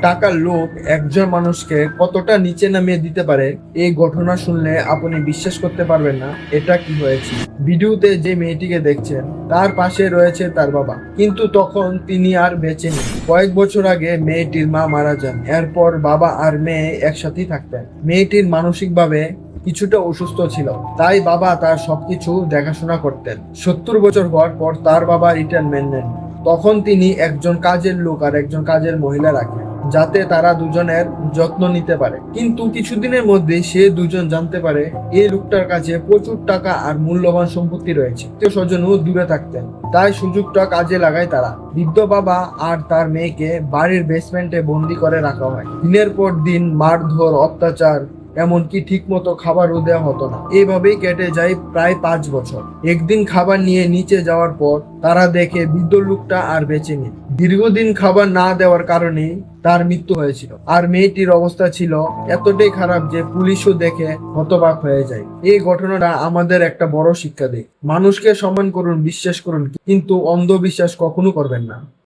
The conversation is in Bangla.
টাকার লোভ একজন মানুষকে কতটা নিচে নামিয়ে দিতে পারে, এই ঘটনা শুনলে আপনি বিশ্বাস করতে পারবেন না এটা কি হয়েছে। ভিডিওতে যে মেয়েটিকে দেখছেন তার পাশে রয়েছে তার বাবা, কিন্তু তখন তিনি আর বেঁচে নেই। কয়েক বছর আগে মেয়েটির মা মারা যান। এরপর বাবা আর মেয়ে একসাথেই থাকতেন। মেয়েটির মানসিকভাবে কিছুটা অসুস্থ ছিল, তাই বাবা তার সবকিছু দেখাশোনা করতেন। 70 বছর হওয়ার পর তার বাবা রিটায়ারমেন্ট নেন। তখন তিনি একজন কাজের লোক আর একজন কাজের মহিলা রাখেন, যাতে তারা দুজনের যত্ন নিতে পারে। কিন্তু কিছুদিনের মধ্যে সে দুজন জানতে পারে এই লোকটার কাছে প্রচুর টাকা আর মূল্যবান সম্পত্তি রয়েছে। স্বজনও দূরে থাকতেন, তাই সুযোগটা কাজে লাগায় তারা। বৃদ্ধ বাবা আর তার মেয়েকে বাড়ির বেসমেন্টে বন্দি করে রাখা হয়। দিনের পর দিন মারধর, অত্যাচার, এমনকি ঠিক মতো খাবারও দেওয়া হতো না। এইভাবেই কেটে যায় প্রায় 5 বছর। একদিন খাবার নিয়ে নিচে যাওয়ার পর তারা দেখে বৃদ্ধ লোকটা আর বেঁচে নেই। দীর্ঘদিন খাবার না দেওয়ার কারণে তার মৃত্যু হয়েছিল। আর মেয়েটির অবস্থা ছিল এতটাই খারাপ যে পুলিশও দেখে হতবাক হয়ে যায়। এই ঘটনাটা আমাদের একটা বড় শিক্ষা দেয়। মানুষকে সম্মান করুন, বিশ্বাস করুন, কিন্তু অন্ধবিশ্বাস কখনো করবেন না।